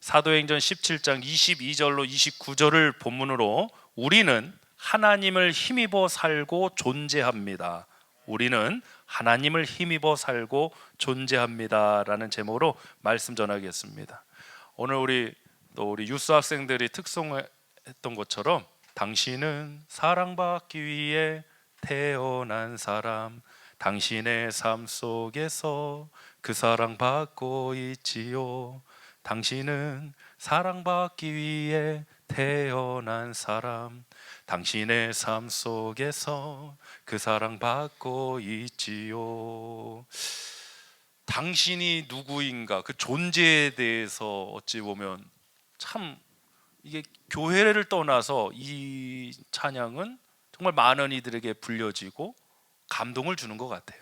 사도행전 17장 22절로 29절을 본문으로 우리는 하나님을 힘입어 살고 존재합니다. 우리는 하나님을 힘입어 살고 존재합니다 라는 제목으로 말씀 전하겠습니다. 오늘 우리 유스 학생들이 특송했던 것처럼 당신은 사랑받기 위해 태어난 사람, 당신의 삶 속에서 그 사랑받고 있지요. 당신은 사랑받기 위해 태어난 사람, 당신의 삶 속에서 그 사랑받고 있지요. 당신이 누구인가, 그 존재에 대해서 어찌 보면 참 이게 교회를 떠나서 이 찬양은 정말 많은 이들에게 불려지고 감동을 주는 것 같아요.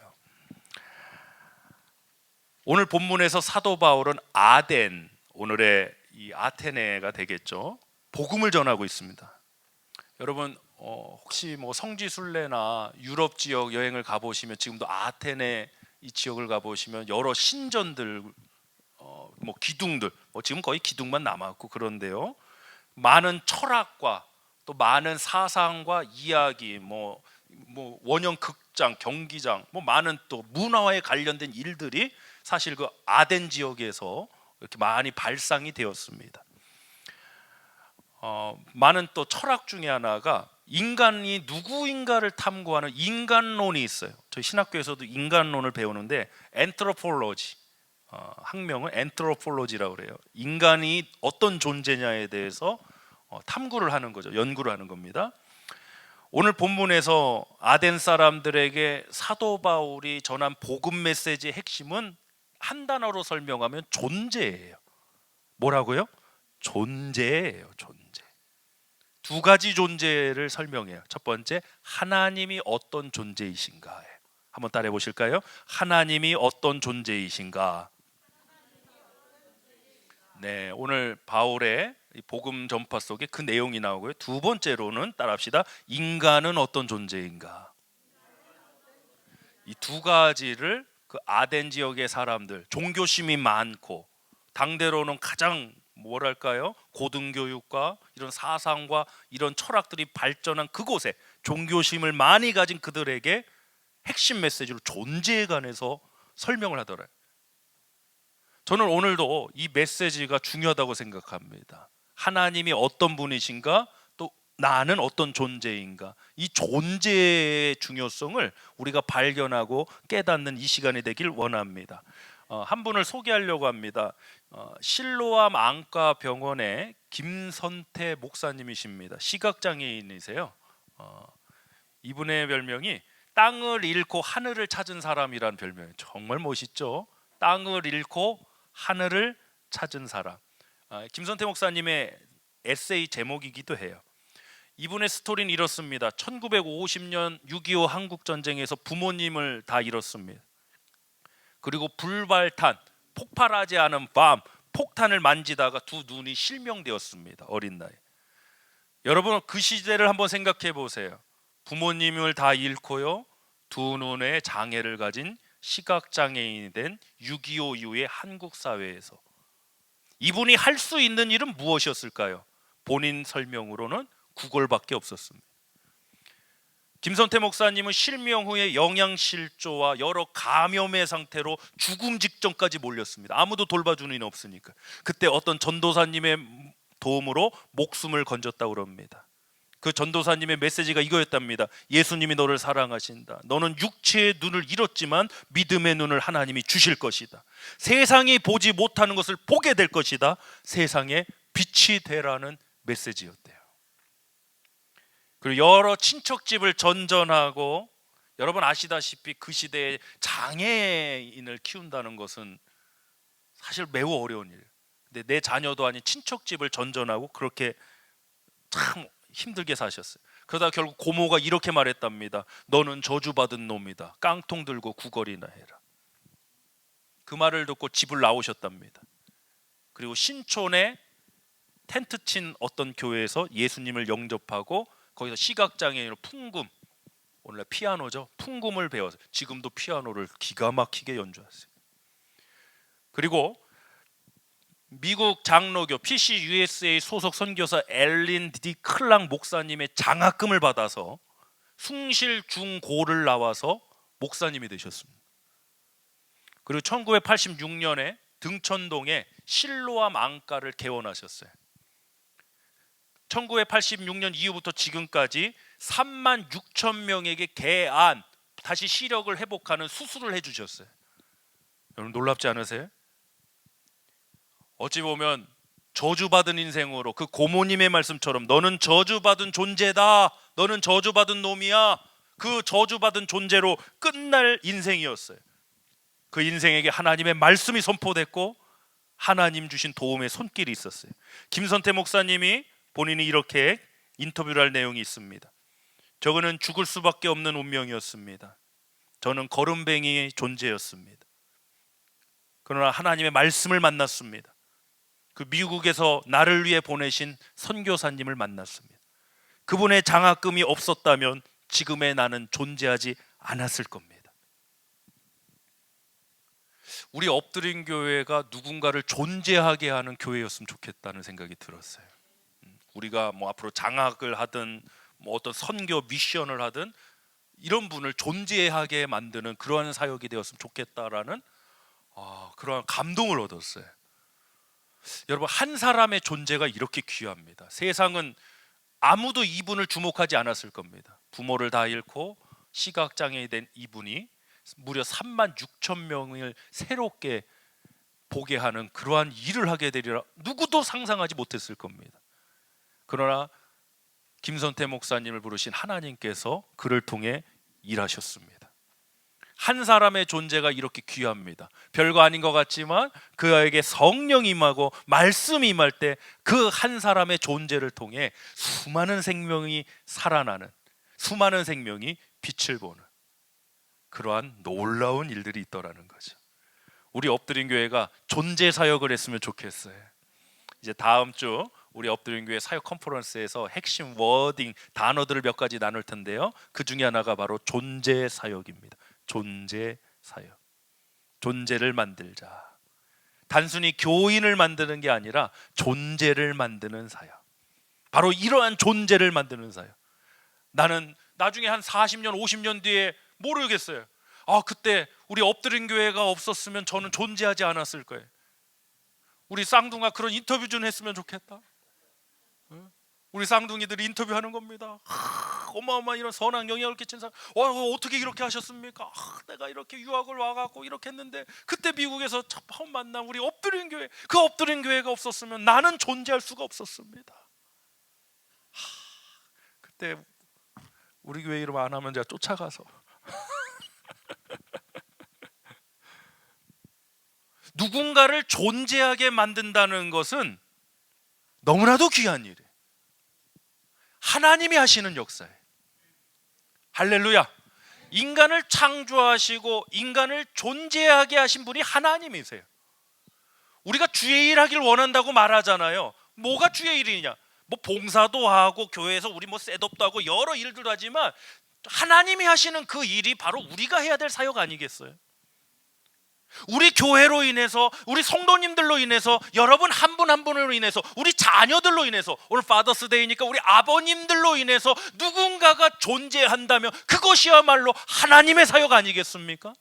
오늘 본문에서 사도 바울은 아덴, 오늘의 이 아테네가 되겠죠, 복음을 전하고 있습니다. 여러분 혹시 성지 순례나 유럽 지역 여행을 가보시면 지금도 아테네 이 지역을 가보시면 여러 신전들, 기둥들, 지금 거의 기둥만 남았고 그런데요, 많은 철학과 또 많은 사상과 이야기, 원형 극장, 경기장, 많은 또 문화에 관련된 일들이 사실 그 아덴 지역에서 이렇게 많이 발상이 되었습니다. 많은 또 철학 중에 하나가 인간이 누구인가를 탐구하는 인간론이 있어요. 저희 신학교에서도 인간론을 배우는데 엔트로폴로지, 학명은 엔트로폴로지라고 그래요. 인간이 어떤 존재냐에 대해서 탐구를 하는 거죠. 연구를 하는 겁니다. 오늘 본문에서 아덴 사람들에게 사도 바울이 전한 복음 메시지의 핵심은 한 단어로 설명하면 존재예요. 뭐라고요? 존재예요. 존재. 두 가지 존재를 설명해요. 첫 번째, 하나님이 어떤 존재이신가. 한번 따라해 보실까요? 하나님이 어떤 존재이신가. 네, 오늘 바울의 복음 전파 속에 그 내용이 나오고요. 두 번째로는 따라합시다. 인간은 어떤 존재인가. 이 두 가지를 그 아덴 지역의 사람들, 종교심이 많고 당대로는 가장 고등교육과 이런 사상과 이런 철학들이 발전한 그곳에 종교심을 많이 가진 그들에게 핵심 메시지로 존재에 관해서 설명을 하더래요. 저는 오늘도 이 메시지가 중요하다고 생각합니다. 하나님이 어떤 분이신가, 또 나는 어떤 존재인가, 이 존재의 중요성을 우리가 발견하고 깨닫는 이 시간이 되길 원합니다. 한 분을 소개하려고 합니다. 실로암 안과병원의 김선태 목사님이십니다. 시각장애인이세요. 이분의 별명이 땅을 잃고 하늘을 찾은 사람이라는 별명이에요. 정말 멋있죠? 땅을 잃고 하늘을 찾은 사람. 김선태 목사님의 에세이 제목이기도 해요. 이분의 스토리는 이렇습니다. 1950년 6.25 한국전쟁에서 부모님을 다 잃었습니다. 그리고 불발탄, 폭발하지 않은 밤, 폭탄을 만지다가 두 눈이 실명되었습니다. 어린 나이. 여러분 그 시대를 한번 생각해 보세요. 부모님을 다 잃고요, 두 눈에 장애를 가진 시각장애인이 된 6.25 이후의 한국 사회에서 이분이 할 수 있는 일은 무엇이었을까요? 본인 설명으로는 구걸밖에 없었습니다. 김선태 목사님은 실명 후에 영양실조와 여러 감염의 상태로 죽음 직전까지 몰렸습니다. 아무도 돌봐주는 이는 없으니까. 그때 어떤 전도사님의 도움으로 목숨을 건졌다고 합니다. 그 전도사님의 메시지가 이거였답니다. 예수님이 너를 사랑하신다. 너는 육체의 눈을 잃었지만 믿음의 눈을 하나님이 주실 것이다. 세상이 보지 못하는 것을 보게 될 것이다. 세상에 빛이 되라는 메시지였대요. 그리고 여러 친척집을 전전하고, 여러분 아시다시피 그 시대에 장애인을 키운다는 것은 사실 매우 어려운 일. 근데 내 자녀도 아닌 친척집을 전전하고 그렇게 참 힘들게 사셨어요. 그러다 결국 고모가 이렇게 말했답니다. 너는 저주받은 놈이다. 깡통 들고 구걸이나 해라. 그 말을 듣고 집을 나오셨답니다. 그리고 신촌에 텐트 친 어떤 교회에서 예수님을 영접하고 거기서 시각장애인으로 풍금, 오늘날 피아노죠, 풍금을 배워서 지금도 피아노를 기가 막히게 연주하세요. 그리고 미국 장로교 PCUSA 소속 선교사 엘린 디 클락 목사님의 장학금을 받아서 숭실 중고를 나와서 목사님이 되셨습니다. 그리고 1986년에 등촌동에 실로암 안가를 개원하셨어요. 1986년 이후부터 지금까지 3만 6천 명에게 개안, 다시 시력을 회복하는 수술을 해주셨어요. 여러분 놀랍지 않으세요? 어찌 보면 저주받은 인생으로 그 고모님의 말씀처럼 너는 저주받은 존재다, 너는 저주받은 놈이야, 그 저주받은 존재로 끝날 인생이었어요. 그 인생에게 하나님의 말씀이 선포됐고 하나님 주신 도움의 손길이 있었어요. 김선태 목사님이 본인이 이렇게 인터뷰를 할 내용이 있습니다. 저거는 죽을 수밖에 없는 운명이었습니다. 저는 거름뱅이 존재였습니다. 그러나 하나님의 말씀을 만났습니다. 그 미국에서 나를 위해 보내신 선교사님을 만났습니다. 그분의 장학금이 없었다면 지금의 나는 존재하지 않았을 겁니다. 우리 엎드린 교회가 누군가를 존재하게 하는 교회였으면 좋겠다는 생각이 들었어요. 우리가 뭐 앞으로 장학을 하든 뭐 어떤 선교 미션을 하든 이런 분을 존재하게 만드는 그러한 사역이 되었으면 좋겠다라는 그러한 감동을 얻었어요. 여러분, 한 사람의 존재가 이렇게 귀합니다. 세상은 아무도 이분을 주목하지 않았을 겁니다. 부모를 다 잃고 시각장애인 된 이분이 무려 3만 6천 명을 새롭게 보게 하는 그러한 일을 하게 되리라 누구도 상상하지 못했을 겁니다. 그러나 김선태 목사님을 부르신 하나님께서 그를 통해 일하셨습니다. 한 사람의 존재가 이렇게 귀합니다. 별거 아닌 것 같지만 그에게 성령이 임하고 말씀이 임할 때 그 한 사람의 존재를 통해 수많은 생명이 살아나는, 수많은 생명이 빛을 보는 그러한 놀라운 일들이 있더라는 거죠. 우리 엎드린 교회가 존재 사역을 했으면 좋겠어요. 이제 다음 주 우리 엎드린 교회 사역 컨퍼런스에서 핵심 워딩 단어들을 몇 가지 나눌 텐데요, 그 중에 하나가 바로 존재 사역입니다. 존재 사역. 존재를 만들자. 단순히 교인을 만드는 게 아니라 존재를 만드는 사역. 바로 이러한 존재를 만드는 사역. 나는 나중에 한 40년 50년 뒤에 모르겠어요. 그때 우리 엎드린 교회가 없었으면 저는 존재하지 않았을 거예요. 우리 쌍둥이가 그런 인터뷰 좀 했으면 좋겠다. 우리 쌍둥이들이 인터뷰하는 겁니다. 어마어마한 이런 선한 영향을 끼친 사람, 어떻게 이렇게 하셨습니까? 내가 이렇게 유학을 와갖고 이렇게 했는데 그때 미국에서 처음 만난 우리 엎드린 교회, 그 엎드린 교회가 없었으면 나는 존재할 수가 없었습니다. 그때 우리 교회 이름 안 하면 제가 쫓아가서 누군가를 존재하게 만든다는 것은 너무나도 귀한 일이에요. 하나님이 하시는 역사예요. 할렐루야. 인간을 창조하시고 인간을 존재하게 하신 분이 하나님이세요. 우리가 주의 일 하길 원한다고 말하잖아요. 뭐가 주의 일이냐? 뭐 봉사도 하고 교회에서 우리 뭐 셋업도 하고 여러 일들도 하지만 하나님이 하시는 그 일이 바로 우리가 해야 될 사역 아니겠어요? 우리 교회로 인해서, 우리 성도님들로 인해서, 여러분 한 분 한 분으로 인해서, 우리 자녀들로 인해서, 오늘 파더스데이니까 우리 아버님들로 인해서 누군가가 존재한다면 그것이야말로 하나님의 사역 아니겠습니까?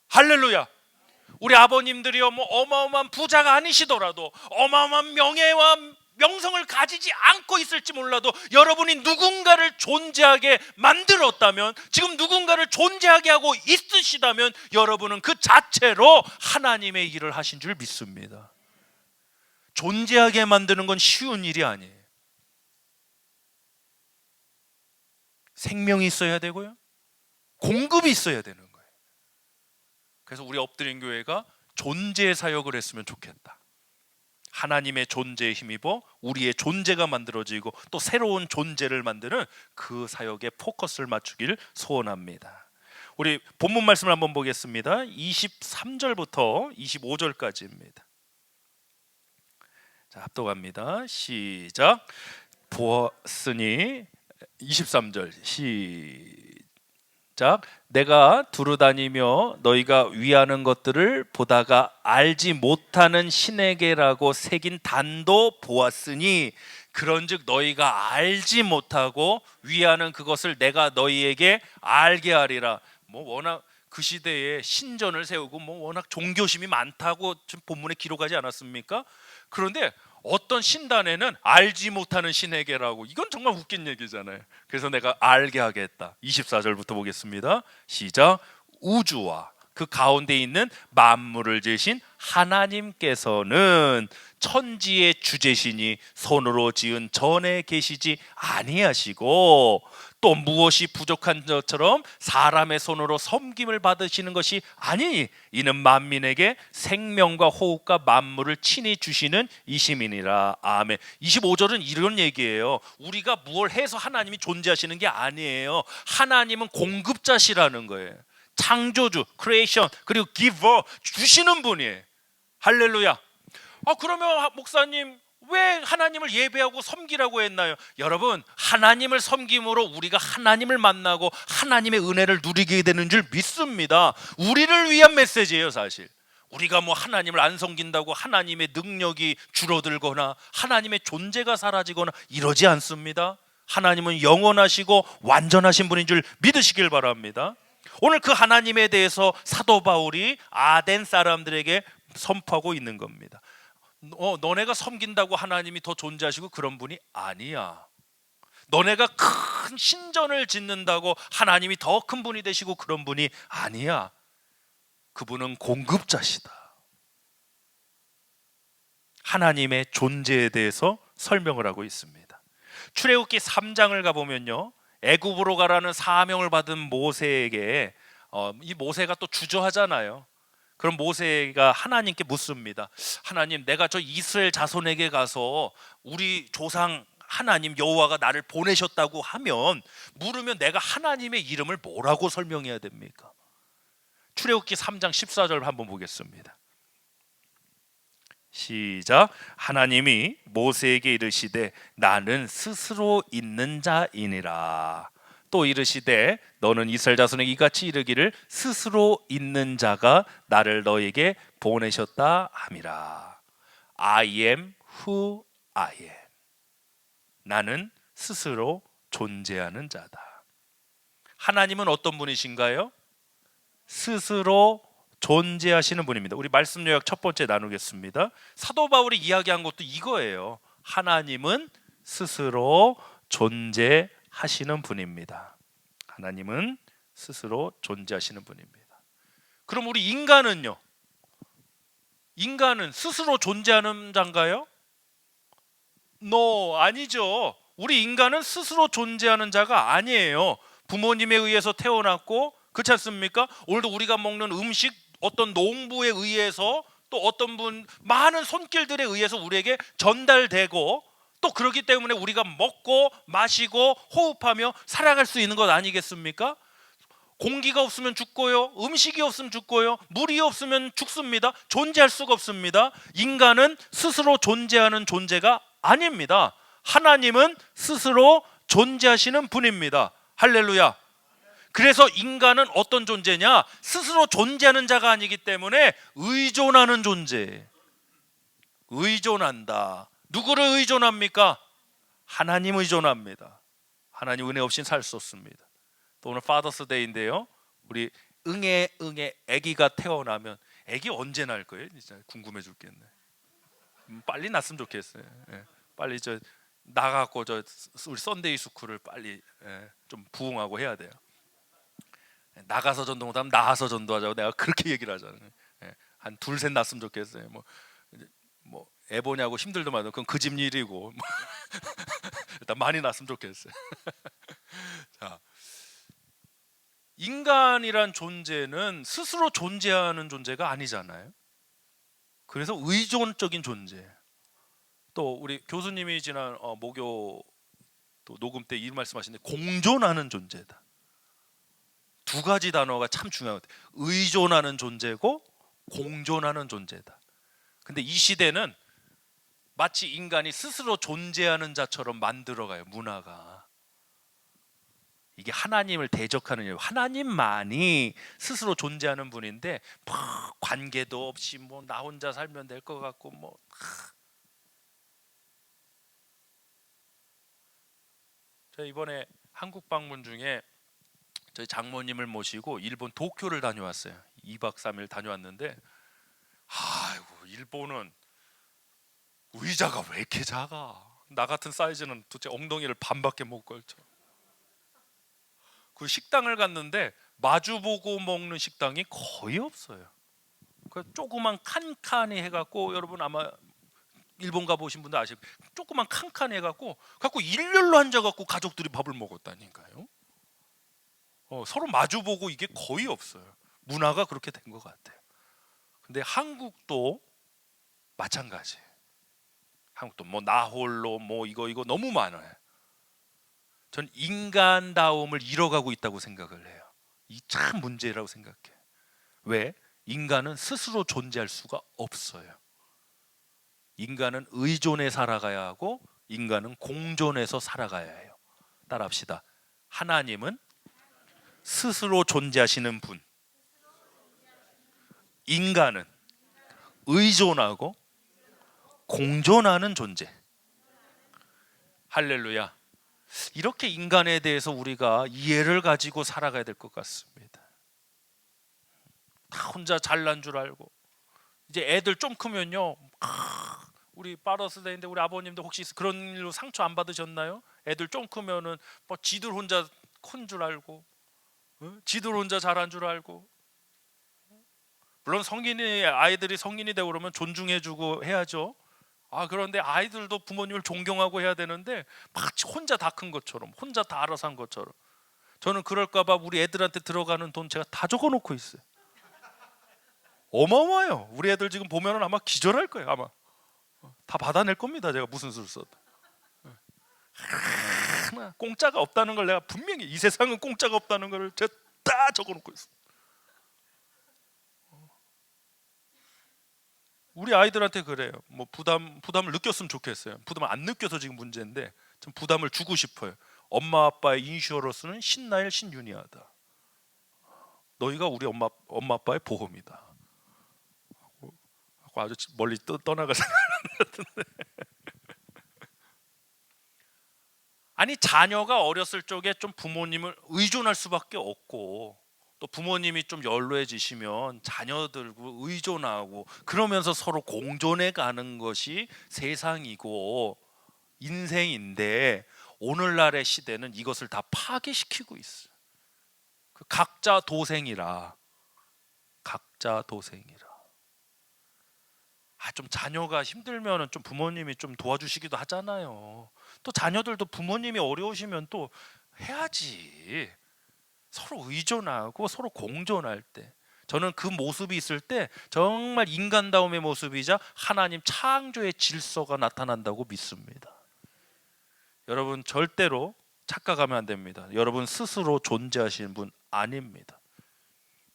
할렐루야. 우리 아버님들이요, 뭐 어마어마한 부자가 아니시더라도, 어마어마한 명예와 명성을 가지지 않고 있을지 몰라도 여러분이 누군가를 존재하게 만들었다면, 지금 누군가를 존재하게 하고 있으시다면 여러분은 그 자체로 하나님의 일을 하신 줄 믿습니다. 존재하게 만드는 건 쉬운 일이 아니에요. 생명이 있어야 되고요, 공급이 있어야 되는 거예요. 그래서 우리 엎드린 교회가 존재 사역을 했으면 좋겠다. 하나님의 존재에 힘입어 우리의 존재가 만들어지고 또 새로운 존재를 만드는 그 사역에 포커스를 맞추길 소원합니다. 우리 본문 말씀을 한번 보겠습니다. 23절부터 25절까지입니다. 자, 합독합니다. 시작. 보았으니 23절 시작. 내가 두루다니며 너희가 위하는 것들을 보다가 알지 못하는 신에게라고 새긴 단도 보았으니 그런즉 너희가 알지 못하고 위하는 그것을 내가 너희에게 알게 하리라. 뭐 워낙 그 시대에 신전을 세우고 뭐 워낙 종교심이 많다고 지금 본문에 기록하지 않았습니까? 그런데 어떤 신단에는 알지 못하는 신에게라고, 이건 정말 웃긴 얘기잖아요. 그래서 내가 알게 하겠다. 24절부터 보겠습니다. 시작. 우주와 그 가운데 있는 만물을 지으신 하나님께서는 천지의 주제시니 손으로 지은 전에 계시지 아니하시고 또 무엇이 부족한 것처럼 사람의 손으로 섬김을 받으시는 것이 아니니 이는 만민에게 생명과 호흡과 만물을 친히 주시는 이심이니라. 아멘. 25절은 이런 얘기예요. 우리가 무엇 해서 하나님이 존재하시는 게 아니에요. 하나님은 공급자시라는 거예요. 창조주, 크리에이션, 그리고 기버, 주시는 분이에요. 할렐루야. 그러면 목사님 왜 하나님을 예배하고 섬기라고 했나요? 여러분, 하나님을 섬김으로 우리가 하나님을 만나고 하나님의 은혜를 누리게 되는 줄 믿습니다. 우리를 위한 메시지예요. 사실 우리가 뭐 하나님을 안 섬긴다고 하나님의 능력이 줄어들거나 하나님의 존재가 사라지거나 이러지 않습니다. 하나님은 영원하시고 완전하신 분인 줄 믿으시길 바랍니다. 오늘 그 하나님에 대해서 사도 바울이 아덴 사람들에게 선포하고 있는 겁니다. 너네가 섬긴다고 하나님이 더 존재하시고 그런 분이 아니야. 너네가 큰 신전을 짓는다고 하나님이 더 큰 분이 되시고 그런 분이 아니야. 그분은 공급자시다. 하나님의 존재에 대해서 설명을 하고 있습니다. 출애굽기 3장을 가보면요, 애굽으로 가라는 사명을 받은 모세에게 이 모세가 또 주저하잖아요. 그럼 모세가 하나님께 묻습니다. 하나님, 내가 저 이스라엘 자손에게 가서 우리 조상 하나님 여호와가 나를 보내셨다고 하면, 물으면 내가 하나님의 이름을 뭐라고 설명해야 됩니까? 출애굽기 3장 14절 한번 보겠습니다. 시작. 하나님이 모세에게 이르시되 나는 스스로 있는 자이니라. 또 이르시되 너는 이스라엘 자손에게 이같이 이르기를 스스로 있는 자가 나를 너에게 보내셨다 함이라. I am who I am. 나는 스스로 존재하는 자다. 하나님은 어떤 분이신가요? 스스로 존재하시는 분입니다. 우리 말씀 요약 첫 번째 나누겠습니다. 사도 바울이 이야기한 것도 이거예요. 하나님은 스스로 존재하시는 분입니다. 하나님은 스스로 존재하시는 분입니다. 그럼 우리 인간은요? 인간은 스스로 존재하는 자인가요? No, 아니죠. 우리 인간은 스스로 존재하는 자가 아니에요. 부모님에 의해서 태어났고, 그렇지 않습니까? 오늘도 우리가 먹는 음식, 어떤 농부에 의해서, 또 어떤 분 많은 손길들에 의해서 우리에게 전달되고, 또 그렇기 때문에 우리가 먹고 마시고 호흡하며 살아갈 수 있는 것 아니겠습니까? 공기가 없으면 죽고요, 음식이 없으면 죽고요, 물이 없으면 죽습니다. 존재할 수가 없습니다. 인간은 스스로 존재하는 존재가 아닙니다. 하나님은 스스로 존재하시는 분입니다. 할렐루야. 그래서 인간은 어떤 존재냐? 스스로 존재하는 자가 아니기 때문에 의존하는 존재. 의존한다. 누구를 의존합니까? 하나님 의존합니다. 하나님 은혜 없이는 살 수 없습니다. 또 오늘 파더스 데이인데요, 우리 응애 아기가 태어나면, 아기 언제 날 거예요? 진짜 궁금해 죽겠네. 빨리 났으면 좋겠어요. 빨리 저 나가고 저 우리 썬데이 스쿨을 빨리 좀 부흥하고 해야 돼요. 나가서 전도 못하면 나가서 전도하자고 내가 그렇게 얘기를 하잖아요. 한 둘 셋 났으면 좋겠어요. 뭐 애 보냐고 힘들더만 그건 그 집 일이고 일단 많이 났으면 좋겠어요. 자, 인간이란 존재는 스스로 존재하는 존재가 아니잖아요. 그래서 의존적인 존재. 또 우리 교수님이 지난 목요 또 녹음 때 이 말씀하시는데 공존하는 존재다. 두 가지 단어가 참 중요한 것 같아요. 의존하는 존재고 공존하는 존재다. 근데 이 시대는 마치 인간이 스스로 존재하는 자처럼 만들어가요. 문화가. 이게 하나님을 대적하는 일, 하나님만이 스스로 존재하는 분인데 뭐 관계도 없이 뭐 나 혼자 살면 될 것 같고 뭐. 제가 이번에 한국 방문 중에 저희 장모님을 모시고 일본 도쿄를 다녀왔어요. 2박 3일 다녀왔는데, 아이고 일본은 의자가 왜 이렇게 작아? 나 같은 사이즈는 도대체 엉덩이를 반밖에 못 걸쳐. 그 식당을 갔는데 마주보고 먹는 식당이 거의 없어요. 그 조그만 칸칸이 해갖고, 여러분 아마 일본 가보신 분들 아시고, 조그만 칸칸이 해갖고 갖고 일렬로 앉아갖고 가족들이 밥을 먹었다니까요. 서로 마주보고 이게 거의 없어요. 문화가 그렇게 된 것 같아요. 근데 한국도 마찬가지예요. 한국도 뭐 나홀로 뭐 이거 너무 많아요. 전 인간다움을 잃어가고 있다고 생각을 해요. 이 참 문제라고 생각해요. 왜? 인간은 스스로 존재할 수가 없어요. 인간은 의존해 살아가야 하고 인간은 공존해서 살아가야 해요. 따라합시다. 하나님은 스스로 존재하시는 분, 인간은 의존하고 공존하는 존재. 할렐루야. 이렇게 인간에 대해서 우리가 이해를 가지고 살아가야 될 것 같습니다. 다 혼자 잘난 줄 알고, 이제 애들 좀 크면요, 우리 파더스데이인데 우리 아버님도 혹시 그런 일로 상처 안 받으셨나요? 애들 좀 크면은 뭐 지들 혼자 큰 줄 알고, 지들 혼자 잘한 줄 알고. 물론 아이들이 성인이 되고 그러면 존중해주고 해야죠. 그런데 아이들도 부모님을 존경하고 해야 되는데 마치 혼자 다 큰 것처럼, 혼자 다 알아서 한 것처럼. 저는 그럴까봐 우리 애들한테 들어가는 돈 제가 다 적어놓고 있어요. 어마어마해요. 우리 애들 지금 보면은 아마 기절할 거예요. 아마 다 받아낼 겁니다. 제가 무슨 수를 써도. 하나 공짜가 없다는 걸 내가 분명히, 이 세상은 공짜가 없다는 걸 제가 다 적어놓고 있어요. 우리 아이들한테 그래요. 뭐 부담을 느꼈으면 좋겠어요. 부담을 안 느껴서 지금 문제인데 좀 부담을 주고 싶어요. 엄마 아빠의 인슈어런스는 신나일 신윤이하다. 너희가 우리 엄마 아빠의 보험이다. 아주 멀리 떠나가 생각하는데. 아니, 자녀가 어렸을 적에 좀 부모님을 의존할 수밖에 없고, 또 부모님이 좀 연로해지시면 자녀들과 의존하고 그러면서 서로 공존해 가는 것이 세상이고 인생인데, 오늘날의 시대는 이것을 다 파괴시키고 있어요. 그 각자 도생이라. 좀 자녀가 힘들면은 좀 부모님이 좀 도와주시기도 하잖아요. 또 자녀들도 부모님이 어려우시면 또 해야지. 서로 의존하고 서로 공존할 때, 저는 그 모습이 있을 때 정말 인간다움의 모습이자 하나님 창조의 질서가 나타난다고 믿습니다. 여러분 절대로 착각하면 안 됩니다. 여러분 스스로 존재하시는 분 아닙니다.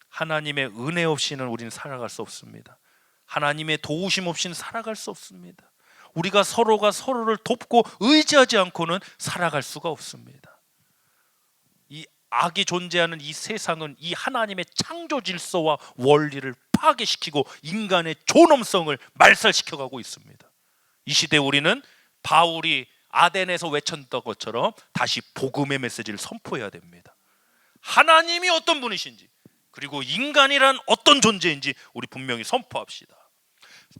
하나님의 은혜 없이는 우리는 살아갈 수 없습니다. 하나님의 도우심 없이는 살아갈 수 없습니다. 우리가 서로가 서로를 돕고 의지하지 않고는 살아갈 수가 없습니다. 이 악이 존재하는 이 세상은 이 하나님의 창조 질서와 원리를 파괴시키고 인간의 존엄성을 말살시켜가고 있습니다. 이 시대에 우리는 바울이 아덴에서 외쳤던 것처럼 다시 복음의 메시지를 선포해야 됩니다. 하나님이 어떤 분이신지, 그리고 인간이란 어떤 존재인지 우리 분명히 선포합시다.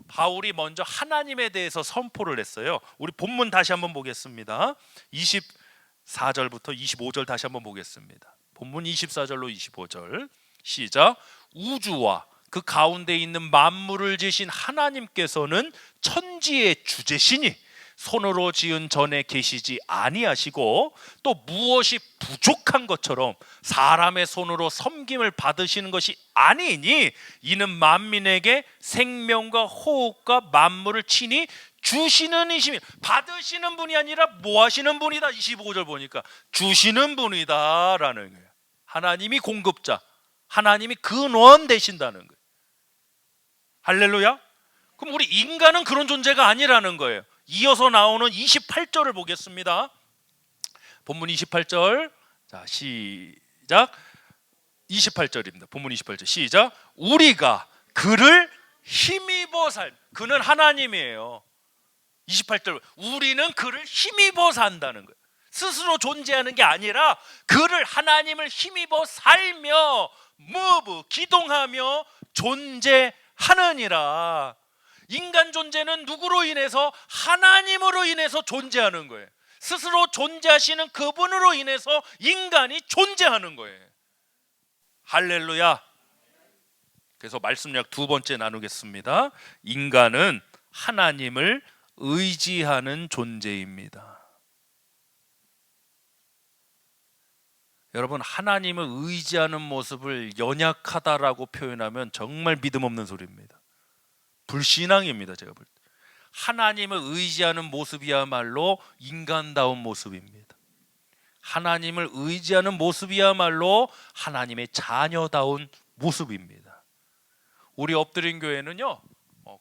바울이 먼저 하나님에 대해서 선포를 했어요. 우리 본문 다시 한번 보겠습니다. 24절부터 25절 다시 한번 보겠습니다. 본문 24절로 25절 시작. 우주와 그 가운데 있는 만물을 지으신 하나님께서는 천지의 주제시니 손으로 지은 전에 계시지 아니하시고, 또 무엇이 부족한 것처럼 사람의 손으로 섬김을 받으시는 것이 아니니, 이는 만민에게 생명과 호흡과 만물을 친히 주시는 이심이, 받으시는 분이 아니라 뭐 하시는 분이다. 25절 보니까 주시는 분이다 라는 거예요. 하나님이 공급자, 하나님이 근원 되신다는 거예요. 할렐루야. 그럼 우리 인간은 그런 존재가 아니라는 거예요. 이어서 나오는 28절을 보겠습니다. 본문 28절. 자, 시작. 28절입니다. 본문 28절 시작. 우리가 그를 힘입어 그는 하나님이에요. 28절 우리는 그를 힘입어 산다는 거예요. 스스로 존재하는 게 아니라 그를 하나님을 힘입어 살며 기동하며 존재하느니라. 인간 존재는 누구로 인해서? 하나님으로 인해서 존재하는 거예요. 스스로 존재하시는 그분으로 인해서 인간이 존재하는 거예요. 할렐루야. 그래서 말씀력 두 번째 나누겠습니다. 인간은 하나님을 의지하는 존재입니다. 여러분, 하나님을 의지하는 모습을 연약하다라고 표현하면 정말 믿음 없는 소리입니다. 불신앙입니다. 제가 볼 때 하나님을 의지하는 모습이야말로 인간다운 모습입니다. 하나님을 의지하는 모습이야말로 하나님의 자녀다운 모습입니다. 우리 엎드린 교회는요,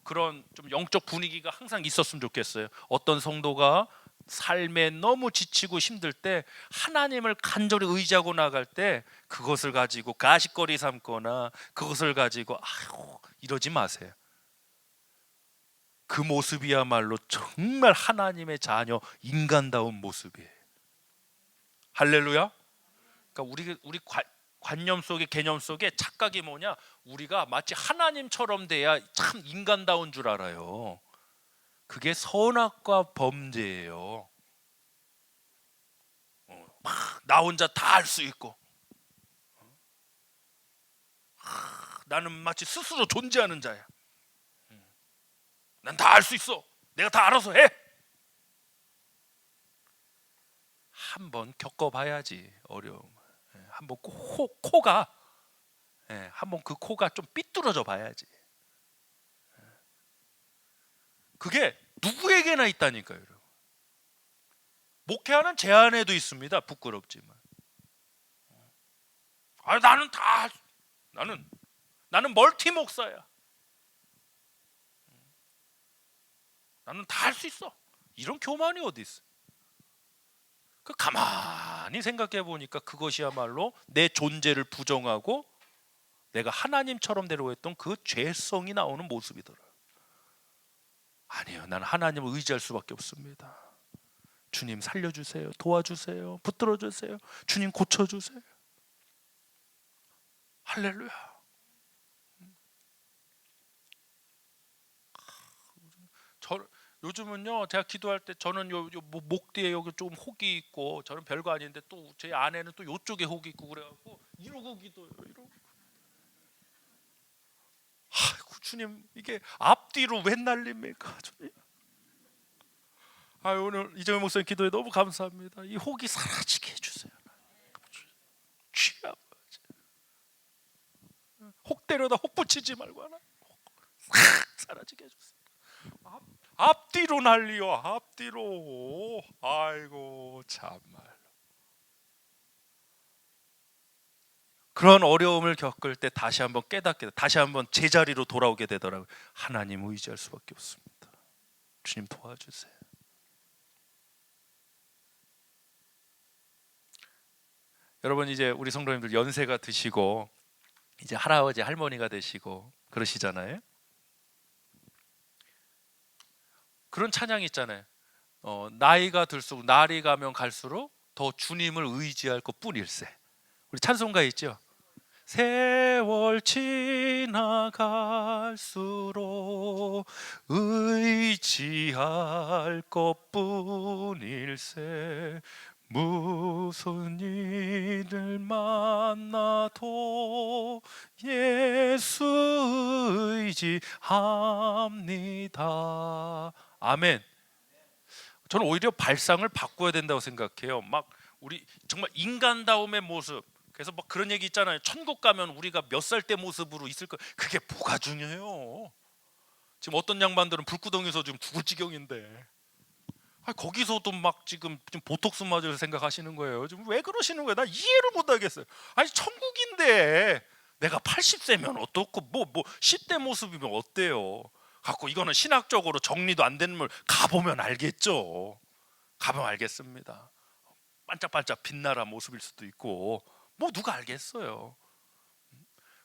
그런 좀 영적 분위기가 항상 있었으면 좋겠어요. 어떤 성도가 삶에 너무 지치고 힘들 때 하나님을 간절히 의지하고 나갈 때 그것을 가지고 가십거리 삼거나 그것을 가지고 아유 이러지 마세요. 그 모습이야말로 정말 하나님의 자녀 인간다운 모습이에요. 할렐루야. 그러니까 우리 관념 속에 개념 속에 착각이 뭐냐? 우리가 마치 하나님처럼 돼야 참 인간다운 줄 알아요. 그게 선악과 범죄예요. 나 혼자 다 할 수 있고 나는 마치 스스로 존재하는 자야. 난 다 할 수 있어. 내가 다 알아서 해. 한번 겪어봐야지 어려움. 한번 코가 한번 그 코가 좀 삐뚤어져 봐야지. 그게 누구에게나 있다니까요. 여러분. 목회하는 제 안에도 있습니다. 부끄럽지만. 나는 멀티 목사야. 나는 다 할 수 있어. 이런 교만이 어디 있어? 그 가만히 생각해 보니까 그것이야말로 내 존재를 부정하고 내가 하나님처럼 되려고 했던 그 죄성이 나오는 모습이더라고요. 아니요, 나는 하나님을 의지할 수밖에 없습니다. 주님 살려주세요, 도와주세요, 붙들어주세요, 주님 고쳐주세요. 할렐루야. 요즘은요, 제가 기도할 때 저는 목 뒤에 여기 조금 혹이 있고 저는 별거 아닌데 또 제 아내는 또 요쪽에 혹이 있고 그래갖고 이러고 기도해요. 이러고. 아이고 주님, 이게 앞뒤로 웬 난립니까 주님? 오늘 이정현 목사님 기도에 너무 감사합니다. 이 혹이 사라지게 해주세요. 취하고 혹 때려다 혹 붙이지 말고 하나 사라지게 해주세요. 앞뒤로 난리요. 앞뒤로. 아이고 참말. 그런 어려움을 겪을 때 다시 한번 깨닫게, 다시 한번 제자리로 돌아오게 되더라고요. 하나님 의지할 수밖에 없습니다. 주님 도와주세요. 여러분, 이제 우리 성도님들 연세가 드시고 이제 할아버지 할머니가 되시고 그러시잖아요. 그런 찬양이 있잖아요. 나이가 들수록 날이 가면 갈수록 더 주님을 의지할 것뿐일세. 우리 찬송가 있죠. 세월 지나갈수록 의지할 것뿐일세. 무슨 일을 만나도 예수 의지합니다. 아멘. 저는 오히려 발상을 바꿔야 된다고 생각해요. 막 우리 정말 인간다움의 모습. 그래서 막 그런 얘기 있잖아요. 천국 가면 우리가 몇 살 때 모습으로 있을 거. 그게 뭐가 중요해요? 지금 어떤 양반들은 불구덩이에서 지금 죽을 지경인데. 거기서도 막 지금 보톡스 맞을 생각하시는 거예요. 지금 왜 그러시는 거예요? 나 이해를 못 하겠어요. 아니 천국인데 내가 80세면 어떻고 뭐 10대 모습이면 어때요? 갖고 이거는 신학적으로 정리도 안 되는 걸 가보면 알겠죠. 가보면 알겠습니다. 반짝반짝 빛나라 모습일 수도 있고 뭐 누가 알겠어요.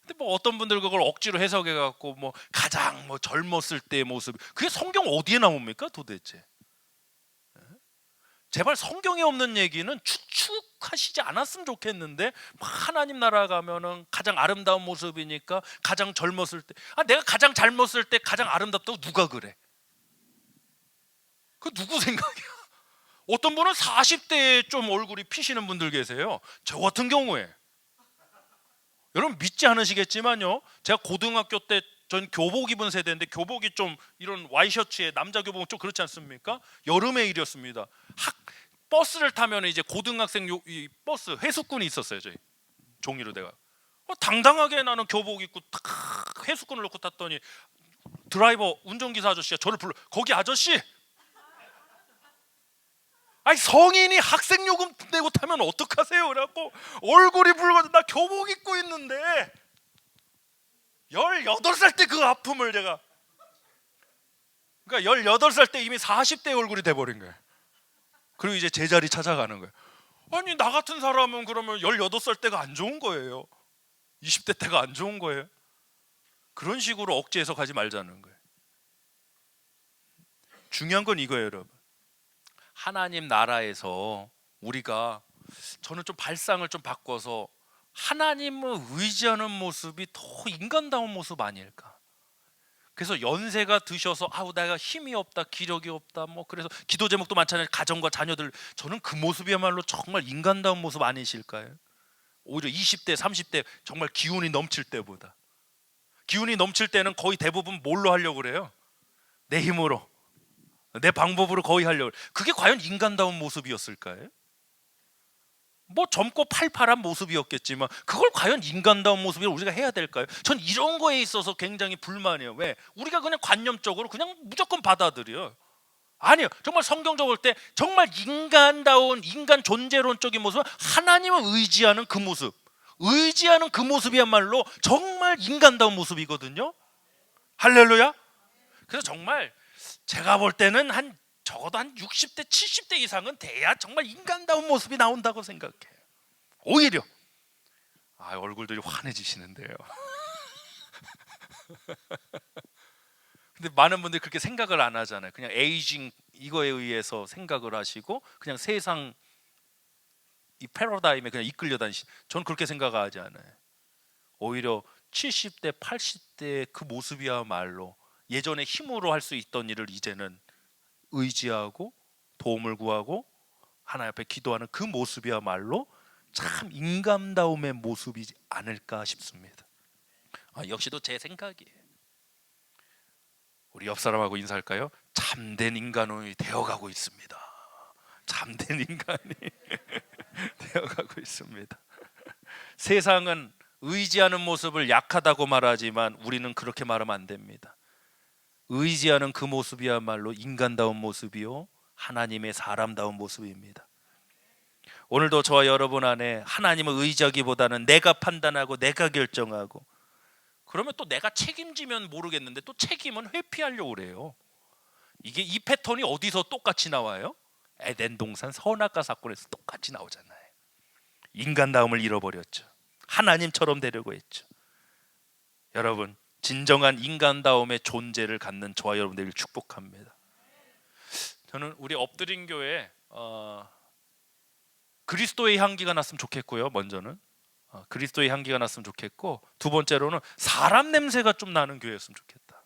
근데 뭐 어떤 분들 그걸 억지로 해석해 갖고 뭐 가장 뭐 젊었을 때의 모습, 그게 성경 어디에 나옵니까 도대체? 제발 성경에 없는 얘기는 추측하시지 않았으면 좋겠는데, 하나님 나라 가면은 가장 아름다운 모습이니까 가장 젊었을 때, 내가 가장 젊었을 때 가장 아름답다고 누가 그래? 그 누구 생각이야? 어떤 분은 40대에 좀 얼굴이 피시는 분들 계세요. 저 같은 경우에 여러분 믿지 않으시겠지만요, 제가 고등학교 때 전 교복 입은 세대인데, 교복이 좀 이런 와이셔츠에 남자 교복은 좀 그렇지 않습니까? 여름의 일이었습니다. 버스를 타면 이제 고등학생 이 버스 해수꾼이 있었어요. 저희 종이로 내가 당당하게 나는 교복 입고 탁 해수꾼을 놓고 탔더니 드라이버 운전기사 아저씨가 저를 불러. 거기 아저씨, 아니 성인이 학생 요금 내고 타면 어떡하세요? 그래갖고 얼굴이 붉어져. 나 교복 입고 있는데 18살 때 그 아픔을 제가, 그러니까 18살 때 이미 40대의 얼굴이 돼버린 거예요. 그리고 이제 제자리 찾아가는 거예요. 아니 나 같은 사람은 그러면 18살 때가 안 좋은 거예요? 20대 때가 안 좋은 거예요? 그런 식으로 억지 해석하지 말자는 거예요. 중요한 건 이거예요, 여러분. 하나님 나라에서 우리가, 저는 좀 발상을 좀 바꿔서 하나님을 의지하는 모습이 더 인간다운 모습 아닐까. 그래서 연세가 드셔서 아우 내가 힘이 없다, 기력이 없다, 뭐 그래서 기도 제목도 많잖아요. 가정과 자녀들. 저는 그 모습이야말로 정말 인간다운 모습 아니실까요? 오히려 20대 30대 정말 기운이 넘칠 때보다, 기운이 넘칠 때는 거의 대부분 뭘로 하려고 그래요? 내 힘으로, 내 방법으로 거의 하려고. 그게 과연 인간다운 모습이었을까요? 뭐 젊고 팔팔한 모습이었겠지만 그걸 과연 인간다운 모습이라고 우리가 해야 될까요? 전 이런 거에 있어서 굉장히 불만이에요. 왜? 우리가 그냥 관념적으로 그냥 무조건 받아들여요. 아니요, 정말 성경적으로 볼 때 정말 인간다운, 인간 존재론적인 모습은 하나님을 의지하는 그 모습, 의지하는 그 모습이야말로 정말 인간다운 모습이거든요. 할렐루야. 그래서 정말 제가 볼 때는 적어도 한 60대 70대 이상은 돼야 정말 인간다운 모습이 나온다고 생각해요. 오히려 얼굴들이 환해지시는데요. 근데 많은 분들이 그렇게 생각을 안 하잖아요. 그냥 에이징 이거에 의해서 생각을 하시고 그냥 세상 이 패러다임에 그냥 이끌려 다니시. 저는 그렇게 생각하지 않아요. 오히려 70대 80대의 그 모습이야말로 예전에 힘으로 할 수 있던 일을 이제는 의지하고 도움을 구하고 하나님 앞에 기도하는 그 모습이야말로 참 인간다움의 모습이지 않을까 싶습니다. 역시도 제 생각이에요. 우리 옆 사람하고 인사할까요? 참된 인간이 되어가고 있습니다. 참된 인간이 되어가고 있습니다. 세상은 의지하는 모습을 약하다고 말하지만 우리는 그렇게 말하면 안 됩니다. 의지하는 그 모습이야말로 인간다운 모습이요, 하나님의 사람다운 모습입니다. 오늘도 저와 여러분 안에 하나님을 의지하기보다는 내가 판단하고 내가 결정하고, 그러면 또 내가 책임지면 모르겠는데 또 책임은 회피하려고 그래요. 이게 이 패턴이 어디서 똑같이 나와요? 에덴 동산 선악과 사건에서 똑같이 나오잖아요. 인간다움을 잃어버렸죠. 하나님처럼 되려고 했죠. 여러분, 진정한 인간다움의 존재를 갖는 저와 여러분들을 축복합니다. 저는 우리 엎드린 교회 그리스도의 향기가 났으면 좋겠고요. 먼저는 그리스도의 향기가 났으면 좋겠고, 두 번째로는 사람 냄새가 좀 나는 교회였으면 좋겠다.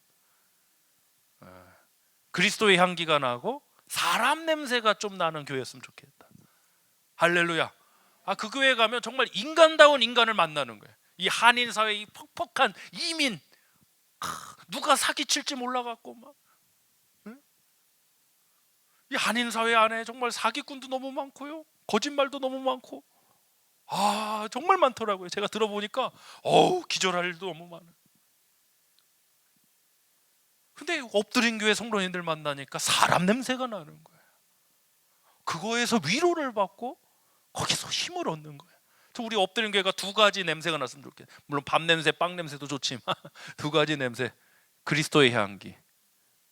그리스도의 향기가 나고 사람 냄새가 좀 나는 교회였으면 좋겠다. 할렐루야. 그 교회 가면 정말 인간다운 인간을 만나는 거예요. 이 한인 사회, 이 퍽퍽한 이민, 누가 사기칠지 몰라갖고 막, 이 한인 사회 안에 정말 사기꾼도 너무 많고요, 거짓말도 너무 많고, 정말 많더라고요. 제가 들어보니까 기절할 일도 너무 많아요. 근데 엎드린 교회 성도님들 만나니까 사람 냄새가 나는 거예요. 그거에서 위로를 받고 거기서 힘을 얻는 거예요. 우리 엎드린 교회가 두 가지 냄새가 났으면 좋겠어요. 물론 밥 냄새, 빵 냄새도 좋지만 두 가지 냄새, 그리스도의 향기,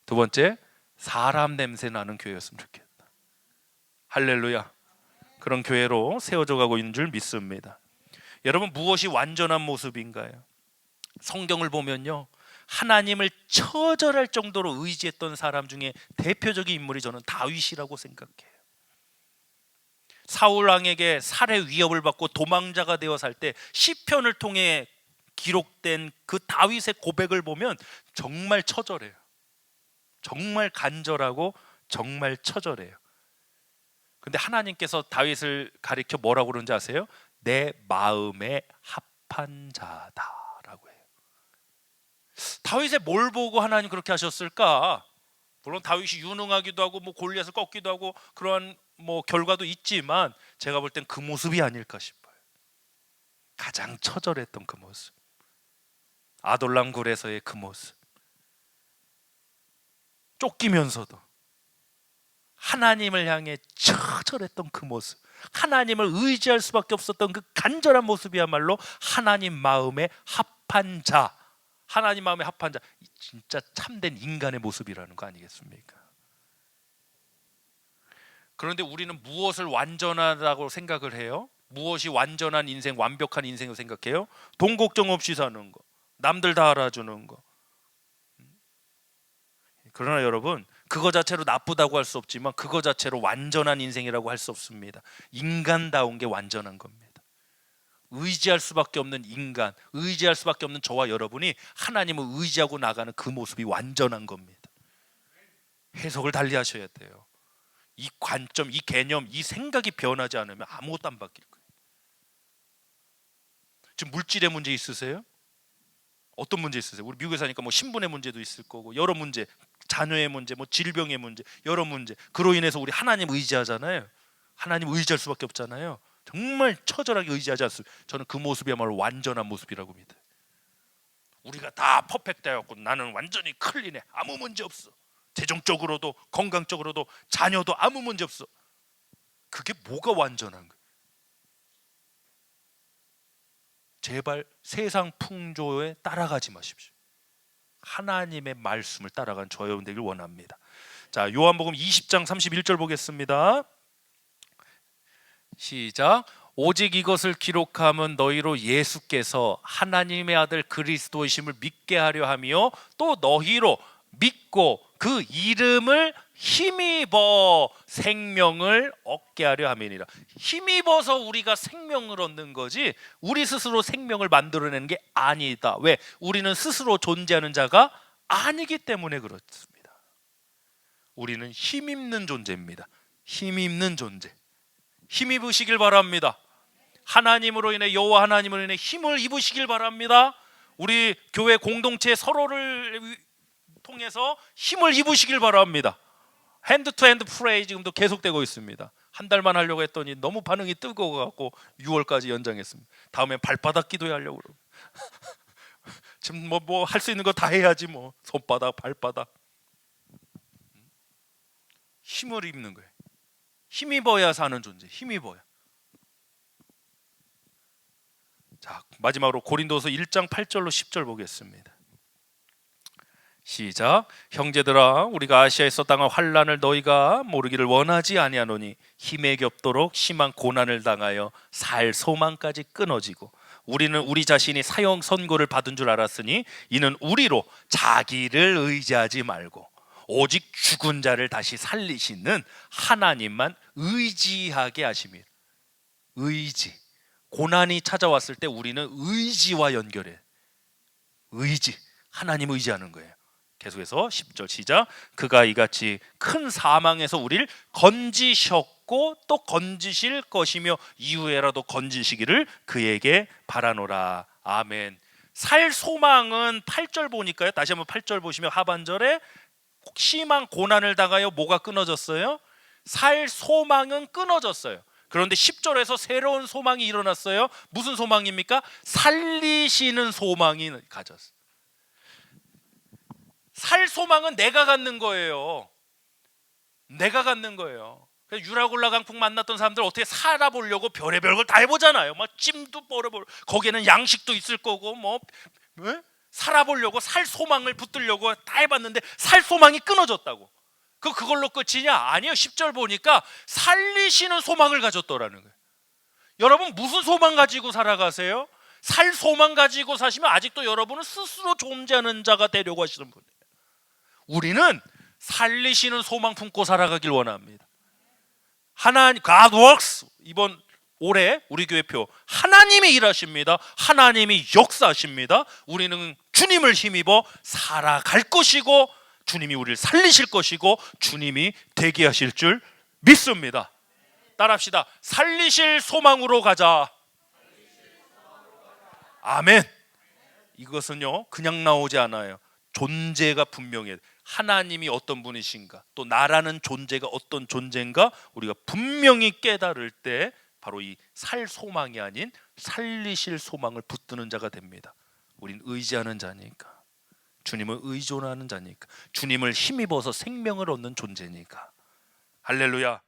두 번째 사람 냄새 나는 교회였으면 좋겠다. 할렐루야. 그런 교회로 세워져 가고 있는 줄 믿습니다. 여러분, 무엇이 완전한 모습인가요? 성경을 보면요, 하나님을 처절할 정도로 의지했던 사람 중에 대표적인 인물이 저는 다윗이라고 생각해요. 사울 왕에게 살해 위협을 받고 도망자가 되어 살 때 시편을 통해 기록된 그 다윗의 고백을 보면 정말 처절해요. 정말 간절하고 정말 처절해요. 근데 하나님께서 다윗을 가리켜 뭐라고 그러는지 아세요? 내 마음에 합한 자다라고 해요. 다윗의 뭘 보고 하나님 그렇게 하셨을까? 물론 다윗이 유능하기도 하고 뭐 골리앗을 꺾기도 하고 그러한 뭐 결과도 있지만 제가 볼 땐 그 모습이 아닐까 싶어요. 가장 처절했던 그 모습, 아돌람 굴에서의 그 모습, 쫓기면서도 하나님을 향해 처절했던 그 모습, 하나님을 의지할 수밖에 없었던 그 간절한 모습이야말로 하나님 마음에 합한 자, 하나님 마음에 합한 자, 진짜 참된 인간의 모습이라는 거 아니겠습니까? 그런데 우리는 무엇을 완전하다고 생각을 해요? 무엇이 완전한 인생, 완벽한 인생을 생각해요? 돈 걱정 없이 사는 거, 남들 다 알아주는 거. 그러나 여러분, 그거 자체로 나쁘다고 할 수 없지만 그거 자체로 완전한 인생이라고 할 수 없습니다. 인간다운 게 완전한 겁니다. 의지할 수밖에 없는 인간, 의지할 수밖에 없는 저와 여러분이 하나님을 의지하고 나가는 그 모습이 완전한 겁니다. 해석을 달리 하셔야 돼요. 이 관점, 이 개념, 이 생각이 변하지 않으면 아무것도 안 바뀔 거예요. 지금 물질의 문제 있으세요? 어떤 문제 있으세요? 우리 미국에 사니까 뭐 신분의 문제도 있을 거고 여러 문제, 자녀의 문제, 뭐 질병의 문제, 여러 문제. 그로 인해서 우리 하나님 의지하잖아요. 하나님 의지할 수밖에 없잖아요. 정말 처절하게 의지하지 않습니다. 저는 그 모습이야말로 완전한 모습이라고 믿어요. 우리가 다 퍼펙트해갖고 나는 완전히 클린해, 아무 문제 없어, 재정적으로도 건강적으로도 자녀도 아무 문제 없어. 그게 뭐가 완전한 거예요? 제발 세상 풍조에 따라가지 마십시오. 하나님의 말씀을 따라간 저와 여러분 되길 원합니다. 자, 요한복음 20장 31절 보겠습니다. 시작. 오직 이것을 기록함은 너희로 예수께서 하나님의 아들 그리스도이심을 믿게 하려 하며 또 너희로 믿고 그 이름을 힘입어 생명을 얻게 하려 함이니라. 힘입어서 우리가 생명을 얻는 거지 우리 스스로 생명을 만들어내는 게 아니다. 왜? 우리는 스스로 존재하는 자가 아니기 때문에 그렇습니다. 우리는 힘입는 존재입니다. 힘입는 존재. 힘입으시길 바랍니다. 하나님으로 인해, 여호와 하나님으로 인해 힘을 입으시길 바랍니다. 우리 교회 공동체 서로를 통해서 힘을 입으시길 바랍니다. 핸드 투 핸드 프레이 지금도 계속되고 있습니다. 한 달만 하려고 했더니 너무 반응이 뜨거워갖고 6월까지 연장했습니다. 다음엔 발바닥 기도하려고 그러고 지금 뭐 할 수 있는 거 다 해야지 뭐. 손바닥, 발바닥. 힘을 입는 거예요. 힘입어야 사는 존재. 힘입어야. 자, 마지막으로 고린도서 1장 8절로 10절 보겠습니다. 시작. 형제들아, 우리가 아시아에서 당한 환난을 너희가 모르기를 원하지 아니하노니 힘에 겹도록 심한 고난을 당하여 살 소망까지 끊어지고 우리는 우리 자신이 사형 선고를 받은 줄 알았으니 이는 우리로 자기를 의지하지 말고 오직 죽은 자를 다시 살리시는 하나님만 의지하게 하심이라. 의지. 고난이 찾아왔을 때 우리는 의지와 연결해. 의지. 하나님 의지하는 거예요. 계속해서 10절 시작. 그가 이같이 큰 사망에서 우리를 건지셨고 또 건지실 것이며 이후에라도 건지시기를 그에게 바라노라. 아멘. 살 소망은 8절 보니까요. 다시 한번 8절 보시면 하반절에 심한 고난을 당하여 뭐가 끊어졌어요? 살 소망은 끊어졌어요. 그런데 10절에서 새로운 소망이 일어났어요. 무슨 소망입니까? 살리시는 소망이 가졌어요. 살 소망은 내가 갖는 거예요. 내가 갖는 거예요. 유라굴라 강풍 만났던 사람들 어떻게 살아보려고 별의별 걸 다 해보잖아요. 막 찜도 벌어보고 거기에는 양식도 있을 거고 뭐 살아보려고 살 소망을 붙들려고 다 해봤는데 살 소망이 끊어졌다고. 그걸로 끝이냐? 아니요. 10절 보니까 살리시는 소망을 가졌더라는 거예요. 여러분 무슨 소망 가지고 살아가세요? 살 소망 가지고 사시면 아직도 여러분은 스스로 존재하는 자가 되려고 하시는 분이에요. 우리는 살리시는 소망 품고 살아가길 원합니다. 하나님, God works. 이번 올해 우리 교회표 하나님이 일하십니다. 하나님이 역사하십니다. 우리는 주님을 힘입어 살아갈 것이고 주님이 우리를 살리실 것이고 주님이 되게 하실 줄 믿습니다. 따라합시다. 살리실 소망으로 가자. 아멘. 이것은요 그냥 나오지 않아요. 존재가 분명해요. 하나님이 어떤 분이신가, 또 나라는 존재가 어떤 존재인가 우리가 분명히 깨달을 때 바로 이 살 소망이 아닌 살리실 소망을 붙드는 자가 됩니다. 우린 의지하는 자니까, 주님을 의존하는 자니까, 주님을 힘입어서 생명을 얻는 존재니까. 할렐루야.